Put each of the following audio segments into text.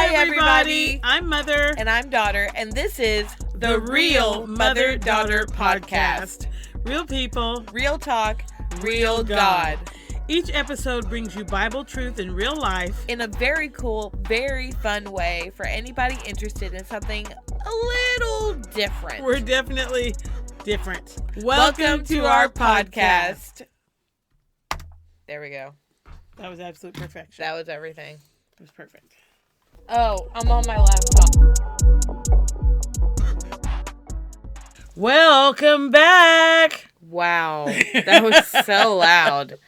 Hi, everybody. I'm Mother. And I'm Daughter. And this is the Real Mother-Daughter Podcast. Real people. Real talk. Real God. Each episode brings you Bible truth in real life. In a very cool, very fun way for anybody interested in something a little different. We're definitely different. Welcome to our podcast. There we go. That was absolute perfection. That was everything. It was perfect. Oh, I'm on my laptop. Welcome back. Wow. That was so loud.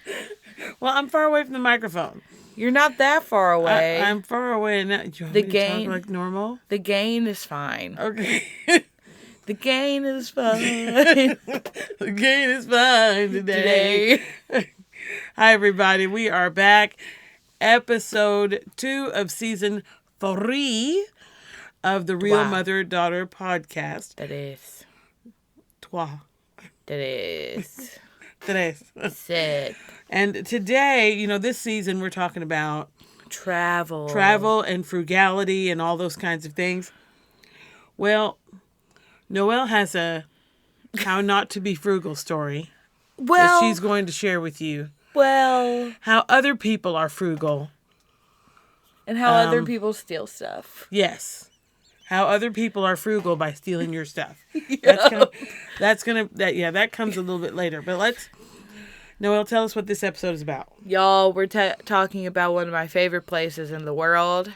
Well, I'm far away from the microphone. You're not that far away. I'm far away. Now. Do you want the me to gain, talk like normal? The gain is fine. Okay. The gain is fine. The gain is fine today. Hi, everybody. We are back. Episode 2 of season 3 of the Real Mother-Daughter Podcast. That is. Trois. That is. Tres. Sit. And today, this season we're talking about travel and frugality and all those kinds of things. Well, Noelle has a how not to be frugal story that she's going to share with you. Well, how other people are frugal. And how other people steal stuff. Yes. How other people are frugal by stealing your stuff. That comes a little bit later. But Noelle, tell us what this episode is about. Y'all, we're talking about one of my favorite places in the world.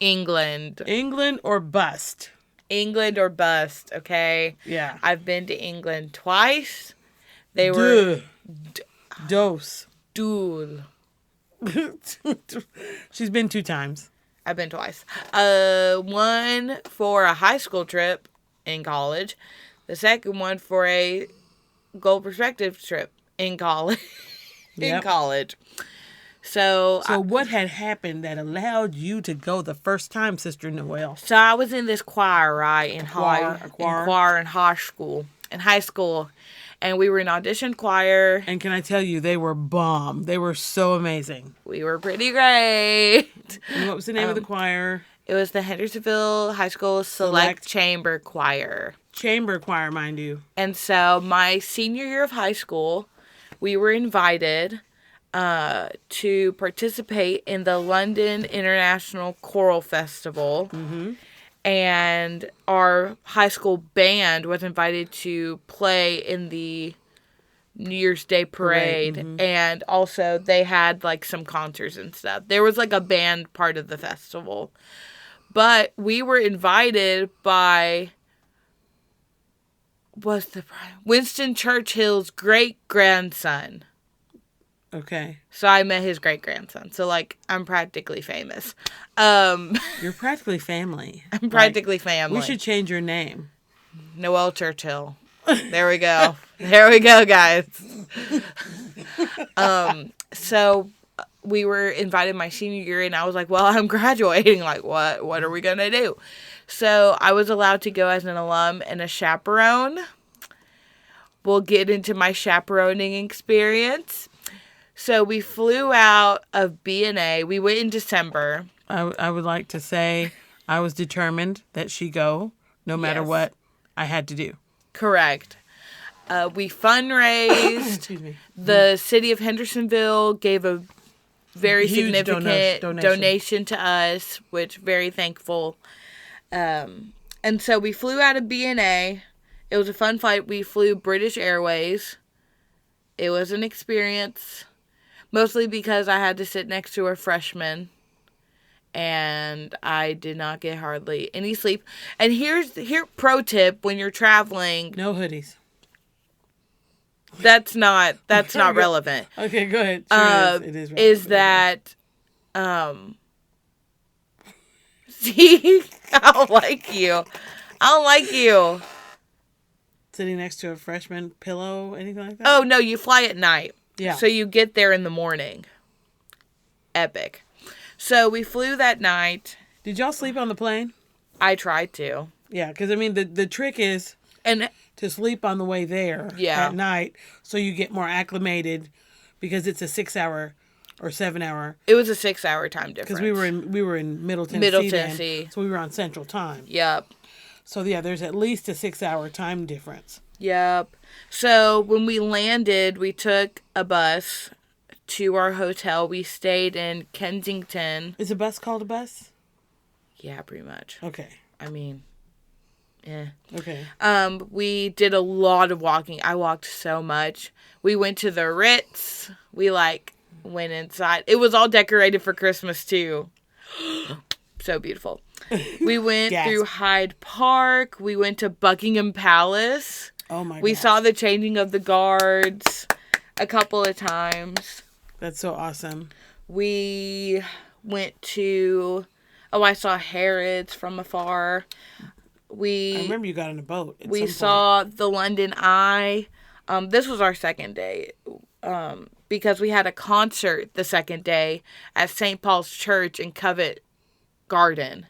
England. England or bust. England or bust, okay? Yeah. I've been to England twice. They were... Dose. Duel. She's been 2 times. I've been twice. One for a high school trip in college. The second one for a goal perspective trip in college. Yep. So what had happened that allowed you to go the first time, Sister Noelle? So I was in this choir, right? In high school. And we were in audition choir. And can I tell you, they were bomb. They were so amazing. We were pretty great. And what was the name of the choir? It was the Hendersonville High School Select Chamber Choir. Chamber choir, mind you. And so my senior year of high school, we were invited to participate in the London International Choral Festival. Mm-hmm. And our high school band was invited to play in the New Year's Day parade. Mm-hmm. And also they had some concerts and stuff. There was a band part of the festival. But we were invited by Winston Churchill's great-grandson. Okay. So I met his great-grandson. So, I'm practically famous. You're practically family. I'm practically family. We should change your name. Noelle Churchill. There we go. There we go, guys. So we were invited my senior year, and I was like, well, I'm graduating. What are we going to do? So I was allowed to go as an alum and a chaperone. We'll get into my chaperoning experience. So we flew out of B&A. We went in December. I would like to say I was determined that she go no matter what I had to do. Correct. We fundraised. Excuse me. The city of Hendersonville gave a very huge significant donation to us, which very thankful. And so we flew out of B&A. It was a fun flight. We flew British Airways. It was an experience. Mostly because I had to sit next to a freshman. And I did not get hardly any sleep. And here pro tip when you're traveling. No hoodies. That's not relevant. Okay, go ahead. It is relevant. Is that see, I don't like you. Sitting next to a freshman pillow, anything like that? Oh no, you fly at night. Yeah. So you get there in the morning. Epic. So we flew that night. Did y'all sleep on the plane? I tried to. Yeah, because the trick is to sleep on the way there at night so you get more acclimated because it's a 6-hour or 7 hour. It was a 6-hour time difference. Because we were in Middle Tennessee. Middle Tennessee. Then, so we were on Central Time. Yep. So yeah, there's at least a 6-hour time difference. Yep. So when we landed, we took a bus to our hotel. We stayed in Kensington. Is a bus called a bus? Yeah, pretty much. Okay. I mean, yeah. Okay. We did a lot of walking. I walked so much. We went to the Ritz. We went inside. It was all decorated for Christmas too. So beautiful. We went through Hyde Park. We went to Buckingham Palace. Oh my god. We saw the changing of the guards a couple of times. That's so awesome. We went to I saw Harrods from afar. I remember you got on a boat. We saw the London Eye. This was our second day. Because we had a concert the second day at St. Paul's Church in Covent Garden.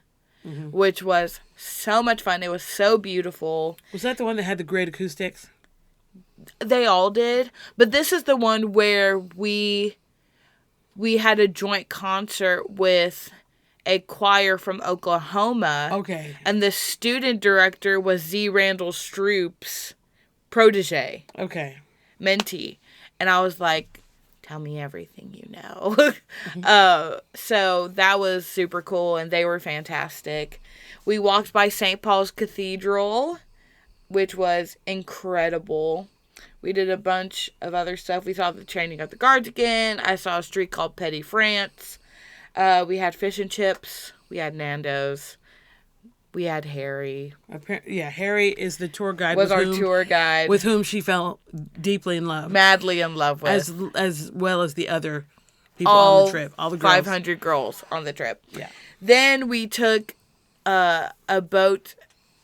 Mm-hmm. Which was so much fun. It was so beautiful. Was that the one that had the great acoustics? They all did. But this is the one where we had a joint concert with a choir from Oklahoma. Okay. And the student director was Z. Randall Stroop's protege. Okay. Mentee. And I was like, tell me everything you know. So that was super cool, and they were fantastic. We walked by St. Paul's Cathedral, which was incredible. We did a bunch of other stuff. We saw the changing of the guards again. I saw a street called Petty France. We had fish and chips. We had Nando's. We had Harry. Harry is the tour guide. Was our tour guide. With whom she fell deeply in love. Madly in love with. As well as the other people on the trip. All the girls. 500 girls on the trip. Yeah. Then we took a boat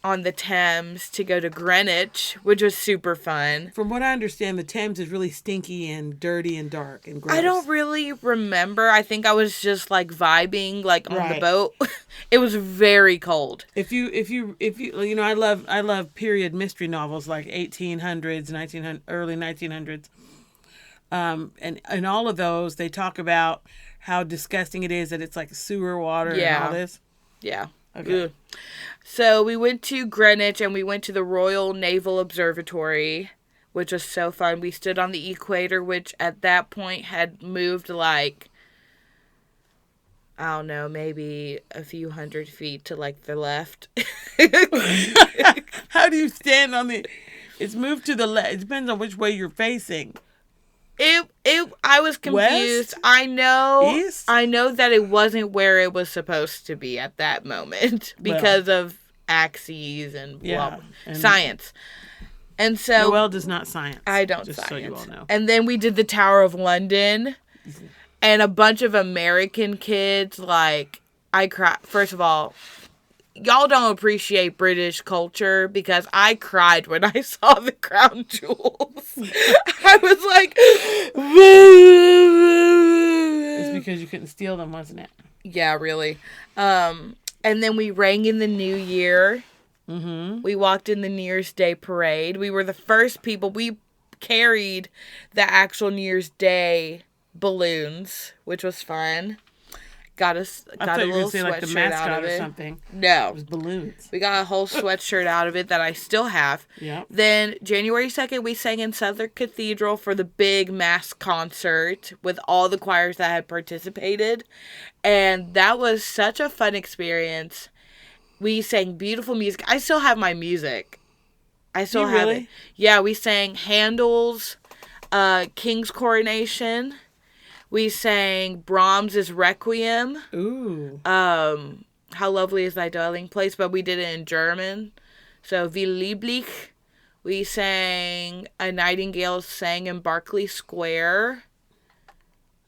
on the Thames to go to Greenwich, which was super fun. From what I understand, the Thames is really stinky and dirty and dark and gross. I don't really remember. I think I was just vibing on the boat. It was very cold. If you I love period mystery novels like 1800s, 1900, early 1900s. And all of those, they talk about how disgusting it is that it's like sewer water and all this. Yeah. Okay. Ugh. So we went to Greenwich and we went to the Royal Naval Observatory, which was so fun. We stood on the equator, which at that point had moved I don't know, maybe a few hundred feet to the left. How do you stand on the... It's moved to the left. It depends on which way you're facing. I was confused. West? I know. East? I know that it wasn't where it was supposed to be at that moment because of axes and science. And so Noelle does not science. I don't just science. So you all know. And then we did the Tower of London, and a bunch of American kids. I cried. First of all, y'all don't appreciate British culture because I cried when I saw the crown jewels. I was like, it's because you couldn't steal them, wasn't it? Yeah, really. And then we rang in the New Year. Mm-hmm. We walked in the New Year's Day parade. We were the first people. We carried the actual New Year's Day balloons, which was fun. Got a little sweatshirt out of it. Something. No. It was balloons. We got a whole sweatshirt out of it that I still have. Yeah. Then January 2nd, we sang in Southwark Cathedral for the big mass concert with all the choirs that had participated. And that was such a fun experience. We sang beautiful music. I still have my music. I still have it. Yeah, we sang Handel's King's Coronation. We sang Brahms' Requiem. Ooh. How Lovely is Thy Dwelling Place, but we did it in German. So, Wie lieblich. We sang A Nightingale Sang in Berkeley Square.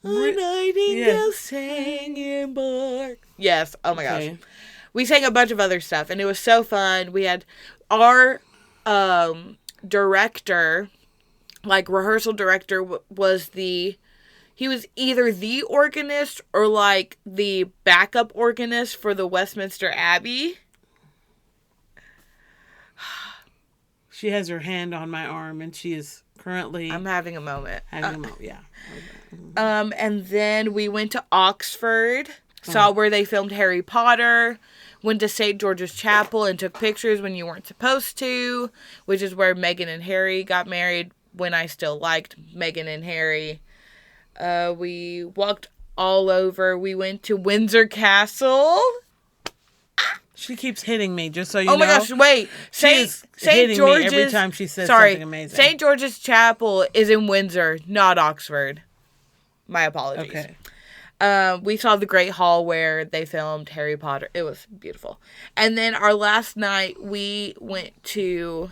A nightingale sang in Berkeley. Yes. Oh my gosh. We sang a bunch of other stuff, and it was so fun. We had our director, rehearsal director, was he was either the organist or the backup organist for the Westminster Abbey. She has her hand on my arm, and she is currently... I'm having a moment. Yeah. And then we went to Oxford, saw where they filmed Harry Potter, went to St. George's Chapel and took pictures when you weren't supposed to, which is where Meghan and Harry got married when I still liked Meghan and Harry. We walked all over. We went to Windsor Castle. She keeps hitting me, just so you know. Oh my gosh, wait. St. George's, me every time she says something amazing. St. George's Chapel is in Windsor, not Oxford. My apologies. Okay. We saw the Great Hall where they filmed Harry Potter. It was beautiful. And then our last night, we went to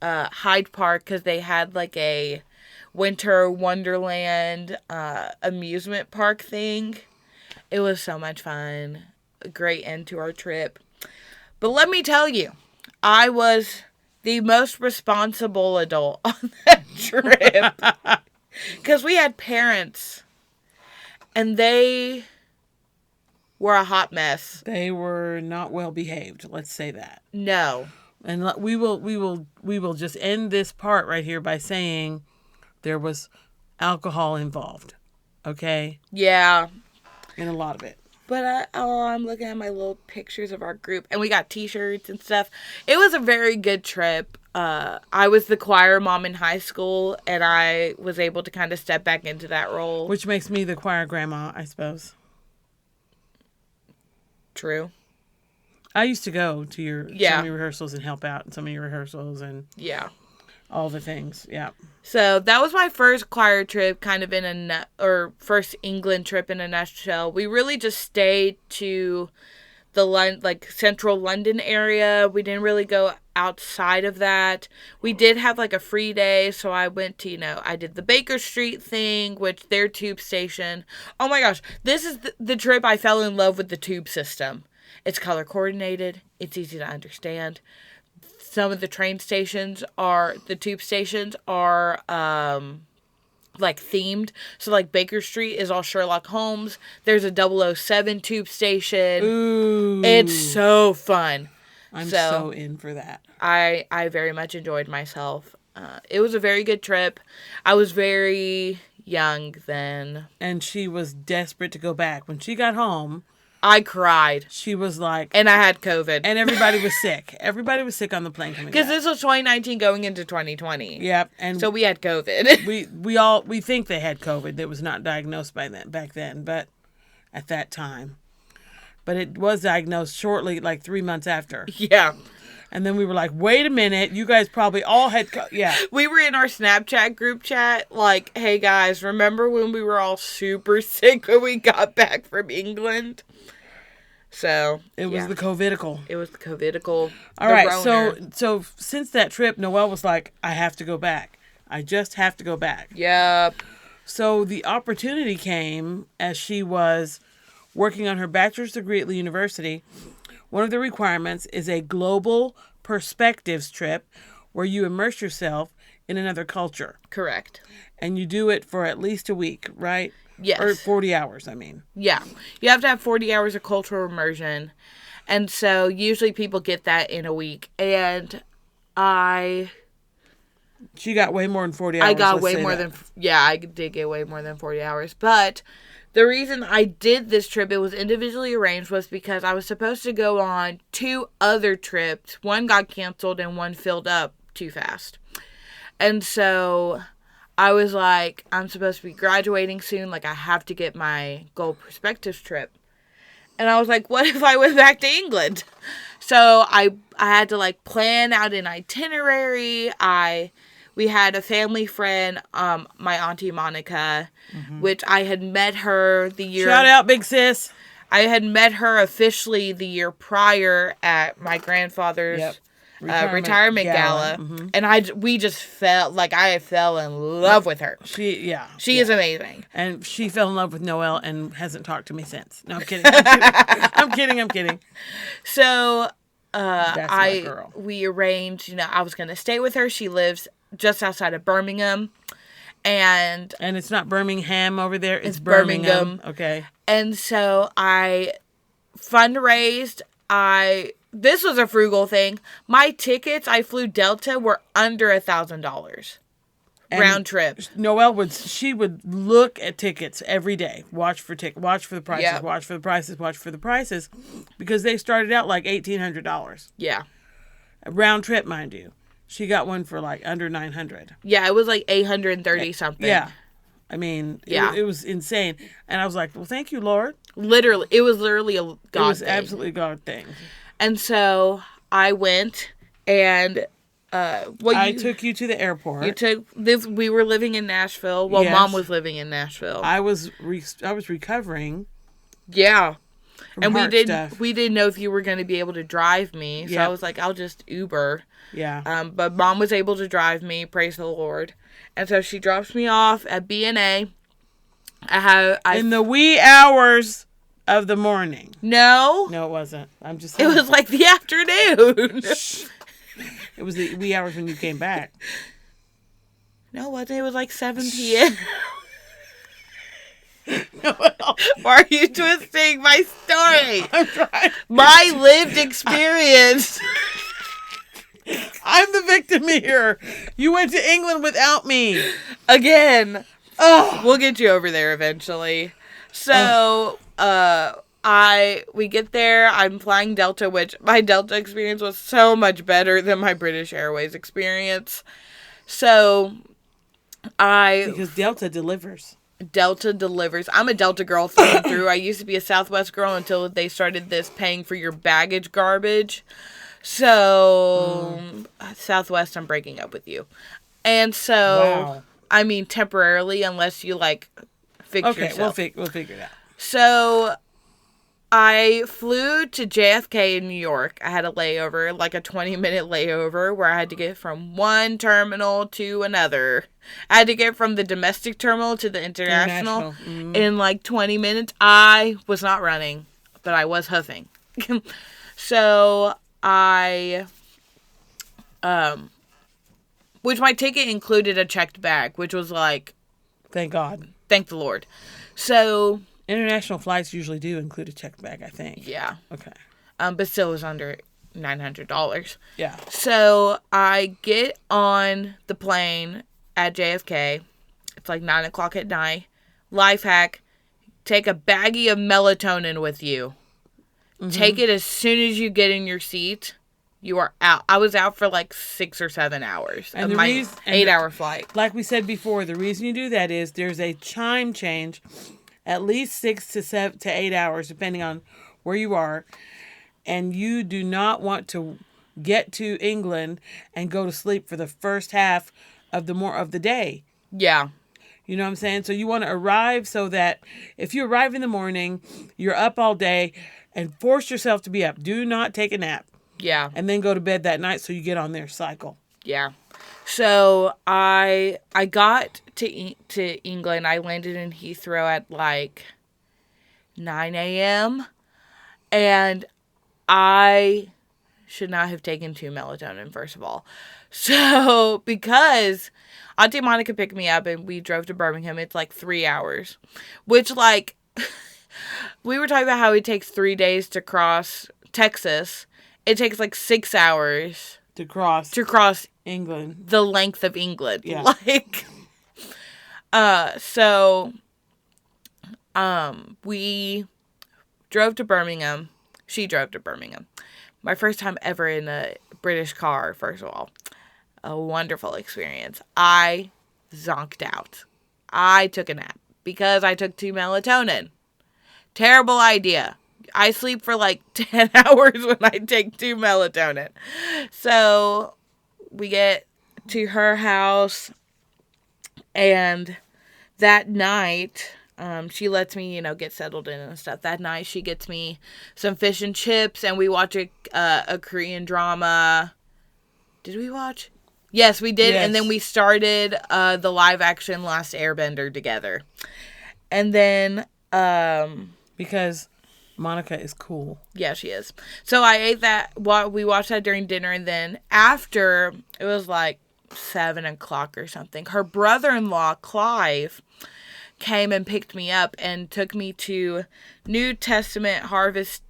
Hyde Park because they had like a winter wonderland amusement park thing. It was so much fun. A great end to our trip. But let me tell you, I was the most responsible adult on that trip. Because we had parents, and they were a hot mess. They were not well behaved, let's say that. No. And we will just end this part right here by saying there was alcohol involved. Okay? Yeah. In a lot of it. But I'm looking at my little pictures of our group, and we got t-shirts and stuff. It was a very good trip. I was the choir mom in high school, and I was able to kind of step back into that role. Which makes me the choir grandma, I suppose. True. I used to go to your some of your rehearsals and help out in some of your rehearsals and all the things. Yeah. So that was my first choir trip, kind of or first England trip in a nutshell. We really just stayed to the central London area. We didn't really go outside of that. We did have like a free day, so I went to, I did the Baker Street thing, which their tube station. Oh my gosh, this is the trip I fell in love with the tube system. It's color coordinated. It's easy to understand. Some of the tube stations are like themed. So like Baker Street is all Sherlock Holmes. There's a 007 tube station. Ooh. It's so fun. I'm so in for that. I very much enjoyed myself. It was a very good trip. I was very young then. And she was desperate to go back. When she got home, I cried. She was like... And I had COVID. And everybody was sick. Everybody was sick on the plane coming back. Because this was 2019 going into 2020. Yep. And so we had COVID. we think they had COVID. That was not diagnosed back then, but at that time. But it was diagnosed shortly, like 3 months after. Yeah. And then we were like, wait a minute, you guys probably all had... We were in our Snapchat group chat, like, hey guys, remember when we were all super sick when we got back from England? So, it was the COVIDical. It was the COVIDical. All right, so since that trip, Noelle was like, I have to go back. I just have to go back. Yep. So the opportunity came as she was working on her bachelor's degree at the university. One of the requirements is a global perspectives trip where you immerse yourself in another culture. Correct. And you do it for at least a week, right? Yes. Or 40 hours, I mean. Yeah. You have to have 40 hours of cultural immersion. And so usually people get that in a week. And She got way more than 40 hours. I got way more than... Yeah, I did get way more than 40 hours. But the reason I did this trip, it was individually arranged, was because I was supposed to go on 2 other trips. One got canceled and one filled up too fast. And so I was like, I'm supposed to be graduating soon. Like, I have to get my gold perspectives trip. And I was like, what if I went back to England? So I had to, like, plan out an itinerary. We had a family friend, my Auntie Monica, which I had met her the year... Shout out, big sis. I had met her officially the year prior at my grandfather's retirement gala. Mm-hmm. And we just felt like I fell in love with her. She is amazing. And she fell in love with Noelle and hasn't talked to me since. No, I'm kidding. I'm kidding. So that's my girl. We arranged, I was going to stay with her. She lives just outside of Birmingham. And it's not Birmingham over there. It's Birmingham. Okay. And so I fundraised. This was a frugal thing. My tickets, I flew Delta, were under $1,000 And round trip. Noelle would look at tickets every day, watch for the prices, Yep. watch for the prices, because they started out like $1,800. Yeah. A round trip, mind you. She got one for like under $900. Yeah, it was like 830 something. Yeah. I mean, Yeah. it was insane. And I was like, well, thank you, Lord. Literally, it was literally a God It was thing. absolutely God thing. And so I went and I took you to the airport. You took this. We were living in Nashville. Well, Yes. Mom was living in Nashville. I was recovering. Yeah. And heart stuff. we didn't know if you were going to be able to drive me. So I was like, I'll just Uber. Yeah. But Mom was able to drive me. Praise the Lord. And so she drops me off at B&A. In the wee hours of the morning. No, it wasn't. I'm just it saying. was like the afternoon. It was the wee hours when you came back. No, it wasn't. It was like 7 p.m. Noelle. Why are you twisting my story? I'm trying. My lived experience. I'm the victim here. You went to England without me. Again. Oh. We'll get you over there eventually. So, we get there. I'm flying Delta, which my Delta experience was so much better than my British Airways experience. So, Because Delta delivers. Delta delivers. I'm a Delta girl through and through. I used to be a Southwest girl until they started this paying for your baggage garbage. So, Southwest, I'm breaking up with you. And so, Wow. I mean, temporarily, unless you, like, fix yourself. We'll figure it out. So, I flew to JFK in New York. I had a layover, like a 20-minute layover, where I had to get from one terminal to another. I had to get from the domestic terminal to the international. In like 20 minutes. I was not running, but I was hoofing. So, which my ticket included a checked bag, which was like, Thank God. thank the Lord. So, International flights usually do include a checked bag, I think. yeah. Okay. But still was under $900. Yeah. So I get on the plane at JFK. It's like 9 o'clock at night. Life hack: take a baggie of melatonin with you. Mm-hmm. Take it as soon as you get in your seat. You are out. I was out for like 6 or 7 hours of my 8-hour flight. Like we said before, the reason you do that is there's a time change, at least 6 to 8 hours, depending on where you are, and you do not want to get to England and go to sleep for the first half of the day. Yeah. You know what I'm saying? So you want to arrive so that if you arrive in the morning, you're up all day, and force yourself to be up. Do not take a nap. Yeah. And then go to bed that night so you get on their cycle. Yeah. So I got to England. I landed in Heathrow at like 9 a.m. And I should not have taken 2 melatonin, first of all. So, because Auntie Monica picked me up and we drove to Birmingham, it's like 3 hours. Which, like, we were talking about how it takes 3 days to cross Texas. It takes like 6 hours to cross England, the length of England. Yeah. Like, we drove to Birmingham. She drove to Birmingham. My first time ever in a British car, first of all. A wonderful experience. I zonked out. I took a nap because I took 2 melatonin. Terrible idea. I sleep for like 10 hours when I take 2 melatonin. So we get to her house, and that night, she lets me, get settled in and stuff. That night, she gets me some fish and chips, and we watch a Korean drama. Did we watch? Yes, we did. Yes. And then we started the live action Last Airbender together. And then because Monica is cool. Yeah, she is. So I ate that. We watched that during dinner, and then after, it was like 7 o'clock or something, her brother-in-law, Clive, came and picked me up and took me to New Testament Harvest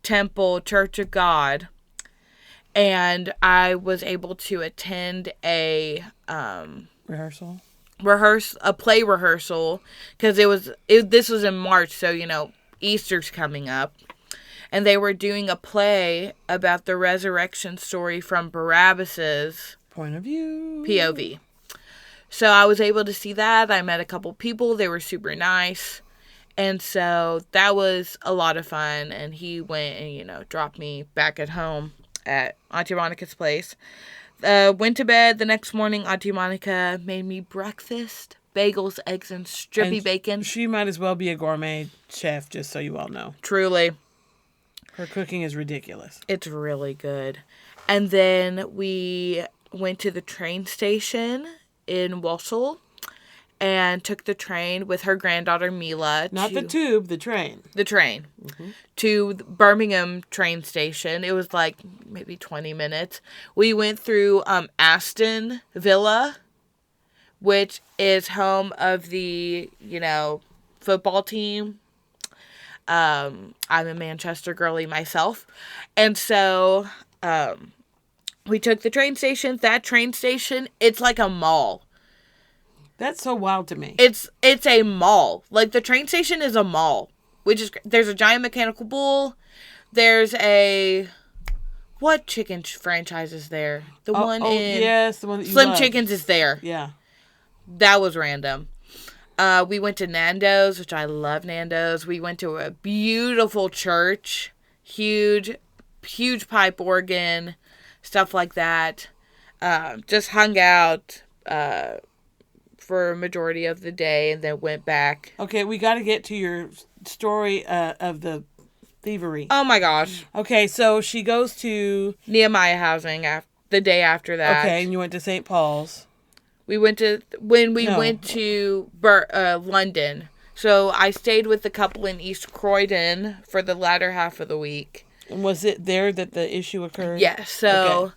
Temple Church of God. And I was able to attend a rehearsal. Play rehearsal, because this was in March, so Easter's coming up, and they were doing a play about the resurrection story from Barabbas's point of view, POV. So I was able to see that. I met a couple people. They were super nice. And so that was a lot of fun. And he went and, dropped me back at home at Auntie Monica's place. Went to bed the next morning. Auntie Monica made me breakfast. Bagels, eggs, and strippy bacon. She might as well be a gourmet chef, just so you all know. Truly. Her cooking is ridiculous. It's really good. And then we went to the train station in Walsall and took the train with her granddaughter Mila. Not the tube, the train. The train. Mm-hmm. To the Birmingham train station. It was like maybe 20 minutes. We went through Aston Villa, which is home of the, football team. I'm a Manchester girly myself. And so we took the train station. That train station, it's like a mall. That's so wild to me. It's a mall. Like, the train station is a mall. There's a giant mechanical bull. There's what chicken franchise is there? The one yes, the one that you Slim love. Chickens is there. Yeah. That was random. We went to Nando's, which I love Nando's. We went to a beautiful church. Huge pipe organ. Stuff like that. Just hung out for a majority of the day and then went back. Okay, we got to get to your story of the thievery. Oh my gosh. Okay, so she goes to Nehemiah housing the day after that. Okay, and you went to St. Paul's. We went to London. So I stayed with the couple in East Croydon for the latter half of the week. And was it there that the issue occurred? Yes. So,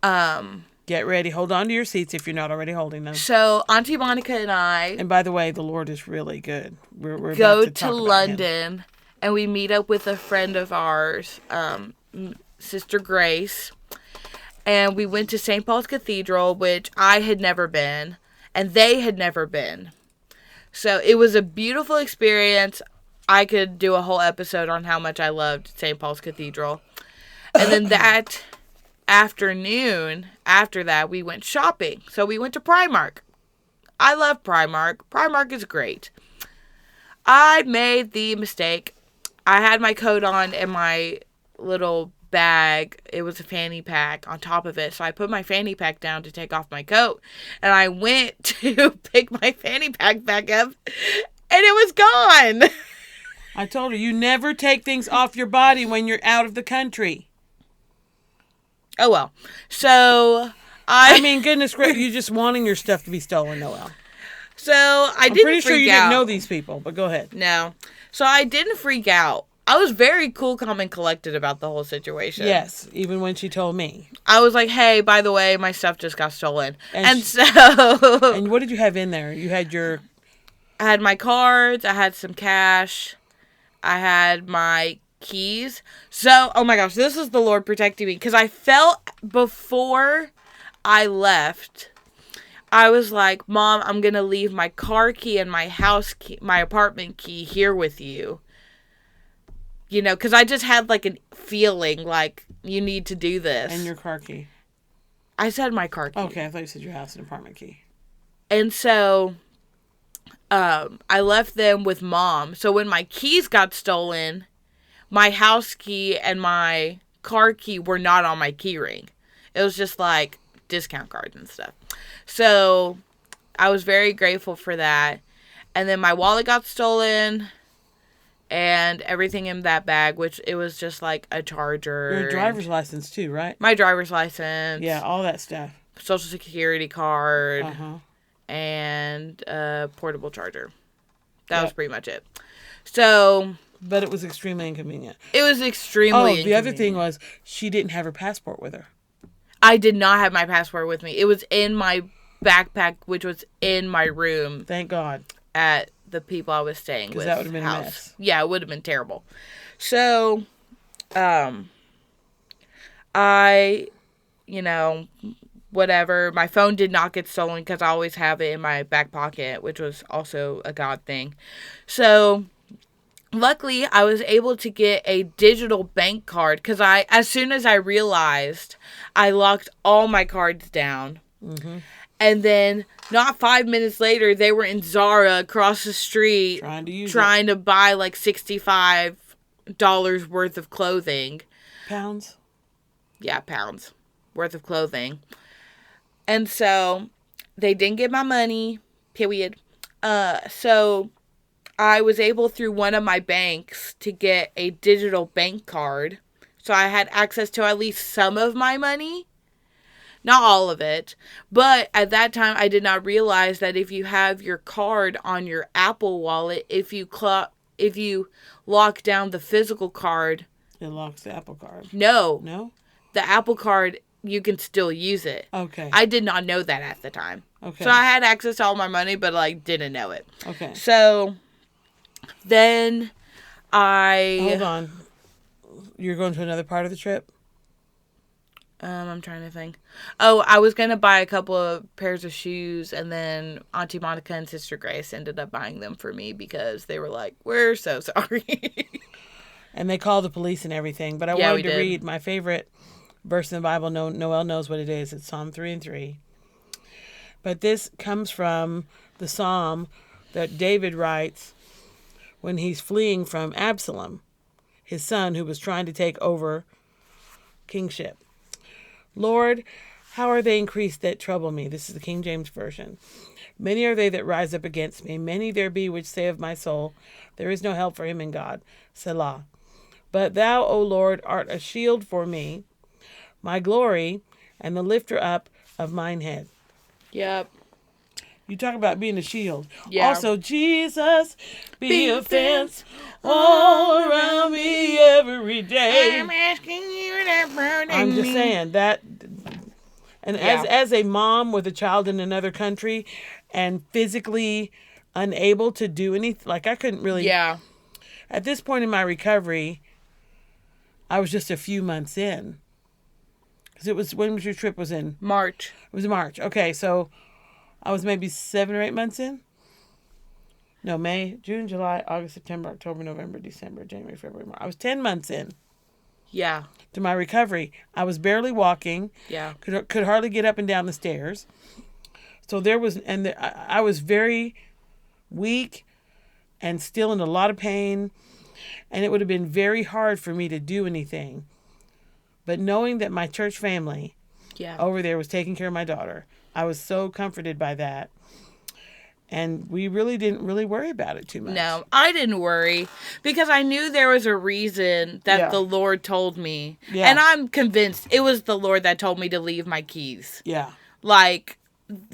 okay. Get ready. Hold on to your seats if you're not already holding them. So Auntie Monica and I... And by the way, the Lord is really good. We're go about to to London, and we meet up with a friend of ours, Sister Grace. And we went to St. Paul's Cathedral, which I had never been, and they had never been. So it was a beautiful experience. I could do a whole episode on how much I loved St. Paul's Cathedral. And then that afternoon, after that, we went shopping. So we went to Primark. I love Primark. Primark is great. I made the mistake. I had my coat on and my little bag. It was a fanny pack on top of it. So I put my fanny pack down to take off my coat. And I went to pick my fanny pack back up. And it was gone. I told her, you never take things off your body when you're out of the country. Oh, well. So, I mean, goodness gracious, you just wanting your stuff to be stolen, Noelle. So, I'm pretty sure you didn't know these people, but go ahead. No. So, I didn't freak out. I was very cool, calm, and collected about the whole situation. Yes, even when she told me. I was like, hey, by the way, my stuff just got stolen. And what did you have in there? You had your... I had my cards. I had some cash. I had my keys. So, oh my gosh, this is the Lord protecting me. Because I felt before I left, I was like, Mom, I'm going to leave my car key and my house key, my apartment key here with you. You know, because I just had like a feeling like you need to do this. And your car key. I said my car key. Okay, I thought you said your house and apartment key. And so I left them with Mom. So when my keys got stolen, my house key and my car key were not on my key ring. It was just like discount cards and stuff. So I was very grateful for that. And then my wallet got stolen. And everything in that bag, which it was just like a charger. Your driver's license too, right? My driver's license. Yeah, all that stuff. Social security card. Uh-huh. And a portable charger. That was pretty much it. So... But it was extremely inconvenient. It was extremely inconvenient. The other thing was she didn't have her passport with her. I did not have my passport with me. It was in my backpack, which was in my room. Thank God. At the people I was staying with. Because that would have been a mess. Yeah, it would have been terrible. So, I, whatever. My phone did not get stolen because I always have it in my back pocket, which was also a God thing. So luckily, I was able to get a digital bank card because as soon as I realized, I locked all my cards down. Mm-hmm. And then, not 5 minutes later, they were in Zara across the street trying to buy like $65 worth of clothing. Pounds? Yeah, pounds worth of clothing. And so, they didn't get my money, period. So, I was able through one of my banks to get a digital bank card. So, I had access to at least some of my money. Not all of it. But at that time, I did not realize that if you have your card on your Apple Wallet, if you lock down the physical card... It locks the Apple card. No. No? The Apple card, you can still use it. Okay. I did not know that at the time. Okay. So I had access to all my money, but didn't know it. Okay. So then Hold on. You're going to another part of the trip? I'm trying to think. Oh, I was going to buy a couple of pairs of shoes, and then Auntie Monica and Sister Grace ended up buying them for me because they were like, we're so sorry. And they called the police and everything. But I wanted to read my favorite verse in the Bible. Noelle knows what it is. It's Psalm 3:3. But this comes from the psalm that David writes when he's fleeing from Absalom, his son, who was trying to take over kingship. Lord, how are they increased that trouble me? This is the King James Version. Many are they that rise up against me. Many there be which say of my soul, there is no help for him in God. Selah. But thou, O Lord, art a shield for me, my glory, and the lifter up of mine head. Yep. You talk about being a shield. Yeah. Also, Jesus, be a fence all around me every day. I'm asking you to burn I'm just saying that. And as a mom with a child in another country and physically unable to do anything, I couldn't really. Yeah. At this point in my recovery, I was just a few months in. Because when was your trip was in? March. It was March. Okay, so I was maybe 7 or 8 months in. No, May, June, July, August, September, October, November, December, January, February, March. I was 10 months in. Yeah. To my recovery. I was barely walking. Yeah. Could hardly get up and down the stairs. So I was very weak and still in a lot of pain. And it would have been very hard for me to do anything. But knowing that my church family over there was taking care of my daughter, I was so comforted by that. And we really didn't worry about it too much. No, I didn't worry because I knew there was a reason that the Lord told me. Yeah. And I'm convinced it was the Lord that told me to leave my keys. Yeah.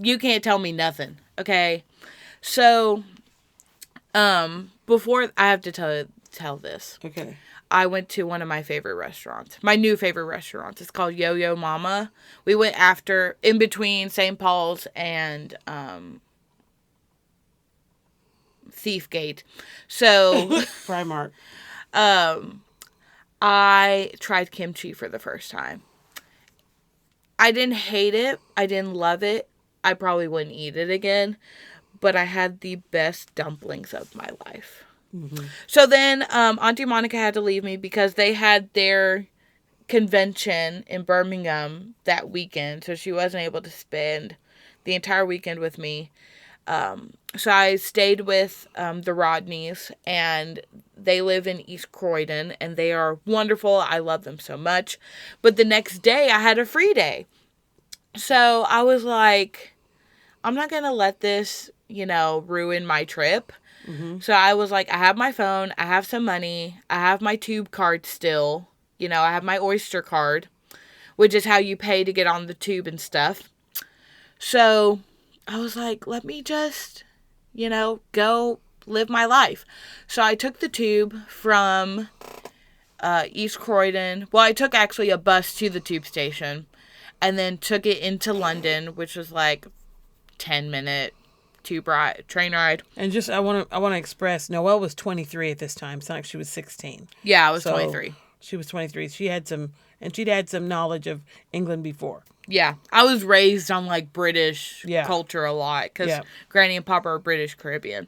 You can't tell me nothing, okay? So, before I have to tell this. Okay. I went to one of my favorite restaurants. My new favorite restaurant. It's called Yo-Yo Mama. We went in between St. Paul's and Thiefgate. So Primark. I tried kimchi for the first time. I didn't hate it. I didn't love it. I probably wouldn't eat it again. But I had the best dumplings of my life. Mm-hmm. So then Auntie Monica had to leave me because they had their convention in Birmingham that weekend. So she wasn't able to spend the entire weekend with me. So I stayed with the Rodneys, and they live in East Croydon, and they are wonderful. I love them so much. But the next day, I had a free day. So I was like, I'm not going to let this, ruin my trip. Mm-hmm. So I was like, I have my phone, I have some money, I have my tube card still, I have my Oyster card, which is how you pay to get on the tube and stuff. So I was like, let me just, go live my life. So I took the tube from East Croydon. Well, I took actually a bus to the tube station and then took it into London, which was 10-minute train ride. And just I want to express, Noelle was 23 at this time. It's not like she was 16. Yeah, I was 23. She was 23. She'd had some knowledge of England before. Yeah, I was raised on like British Yeah. culture a lot because Yeah. Granny and Papa are British Caribbean.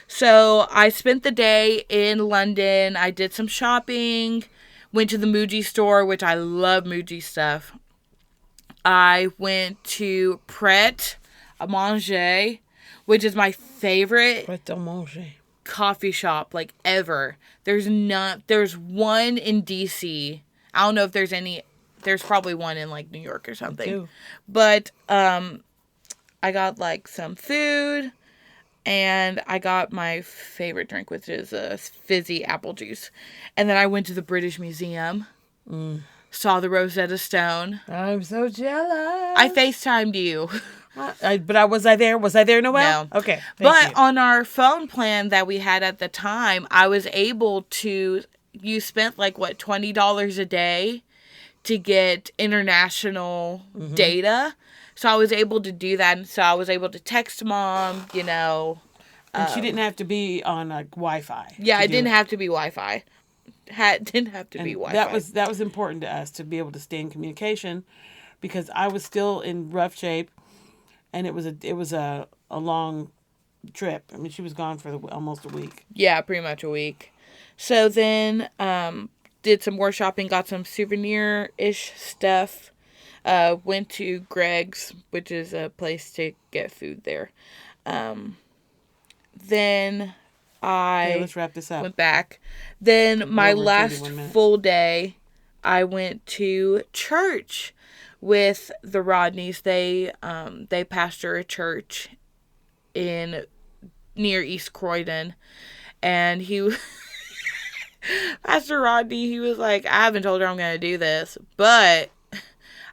So I spent the day in London. I did some shopping, went to the Muji store, which I love Muji stuff. I went to Pret a Manger, which is my favorite Pret a manger. coffee shop like ever. There's one in DC. I don't know if there's any. There's probably one in like New York or something. Too. But I got like some food and I got my favorite drink, which is a fizzy apple juice. And then I went to the British Museum. Saw the Rosetta Stone. I'm so jealous. I FaceTimed you. Was I there? Was I there, Noelle? No. Okay. But on our phone plan that we had at the time, I was able to, you spent like what, $20 a day to get international data. So I was able to do that. And so I was able to text Mom, you know. And she didn't have to be on like Wi-Fi. Yeah, it didn't have to be Wi-Fi. Didn't have to be Wi-Fi. That was important to us to be able to stay in communication, because I was still in rough shape, and it was a long trip. I mean, she was gone for almost a week. Yeah, pretty much a week. So then did some more shopping, got some souvenir-ish stuff. Went to Greg's, which is a place to get food there. Then Let's wrap this up. went back. Then my over last 31 minutes. full day, I went to church with the Rodneys. They pastor a church near East Croydon, and Pastor Rodney, he was like, I haven't told her I'm going to do this, but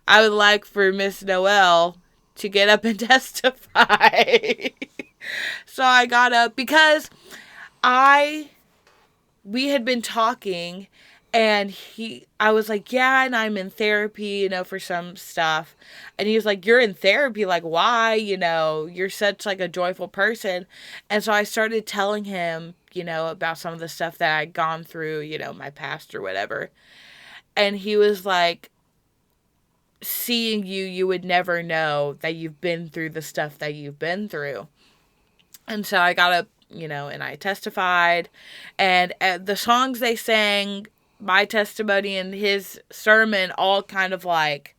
I would like for Miss Noelle to get up and testify. So I got up because we had been talking, and I was like, yeah, and I'm in therapy, you know, for some stuff. And he was like, you're in therapy? Like, why? You know, you're such like a joyful person. And so I started telling him, you know, about some of the stuff that I'd gone through, you know, my past or whatever. And he was like, seeing you would never know that you've been through the stuff that you've been through. And so I got up, you know, and I testified, and the songs they sang, my testimony and his sermon, all kind of like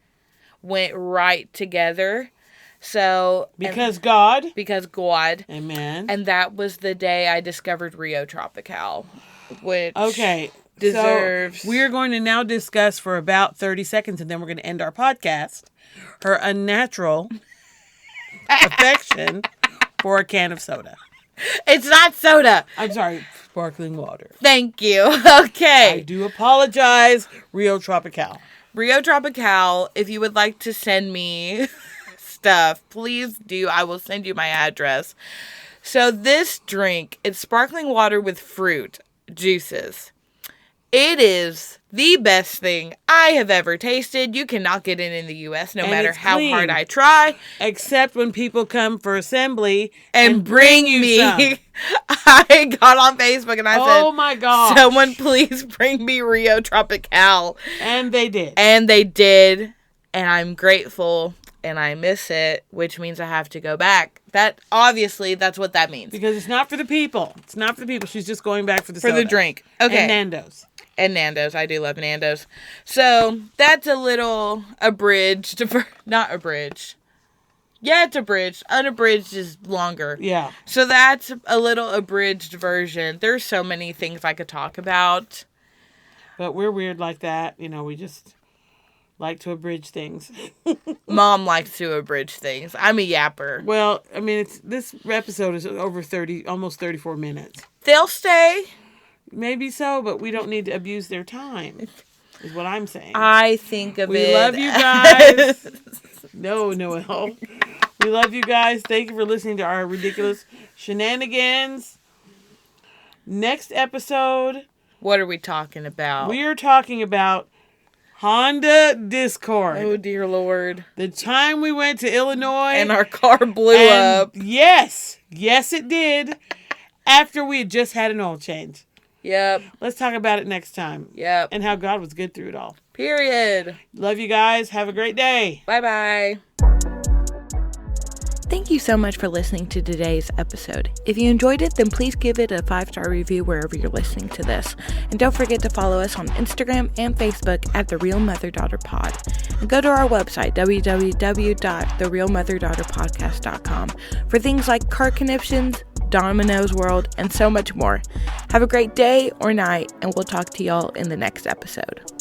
went right together. So Because God. Amen. And that was the day I discovered Rio Tropical, which deserves. So we are going to now discuss for about 30 seconds, and then we're going to end our podcast, her unnatural affection for a can of soda. It's not soda. I'm sorry, sparkling water. Thank you. Okay. I do apologize, Rio Tropical. Rio Tropical, if you would like to send me stuff, please do. I will send you my address. So this drink, it's sparkling water with fruit juices. It is the best thing I have ever tasted. You cannot get it in the U.S. no matter how hard I try. Except when people come for assembly and bring me some. I got on Facebook and I said, oh my God, someone please bring me Rio Tropical. And they did. And I'm grateful. And I miss it, which means I have to go back. That's what that means. Because it's not for the people. It's not for the people. She's just going back for the soda. For the drink. Okay. And Nando's. And Nando's. I do love Nando's. So, that's a little abridged. Not abridged. Yeah, it's abridged. Unabridged is longer. Yeah. So, that's a little abridged version. There's so many things I could talk about. But we're weird like that. You know, we just like to abridge things. Mom likes to abridge things. I'm a yapper. Well, I mean, this episode is over 30, almost 34 minutes. They'll stay. Maybe so, but we don't need to abuse their time, is what I'm saying. I think of it. We love you guys. No, Noelle. We love you guys. Thank you for listening to our ridiculous shenanigans. Next episode. What are we talking about? We are talking about Honda Discord. Oh, dear Lord. The time we went to Illinois. And our car blew up. Yes. Yes, it did. After we had just had an oil change. Yep. Let's talk about it next time. Yep. And how God was good through it all. Period. Love you guys. Have a great day. Bye-bye. Thank you so much for listening to today's episode. If you enjoyed it, then please give it a 5-star review wherever you're listening to this. And don't forget to follow us on Instagram and Facebook at The Real Mother Daughter Pod. And go to our website, www.therealmotherdaughterpodcast.com, for things like car conniptions, Domino's World, and so much more. Have a great day or night, and we'll talk to y'all in the next episode.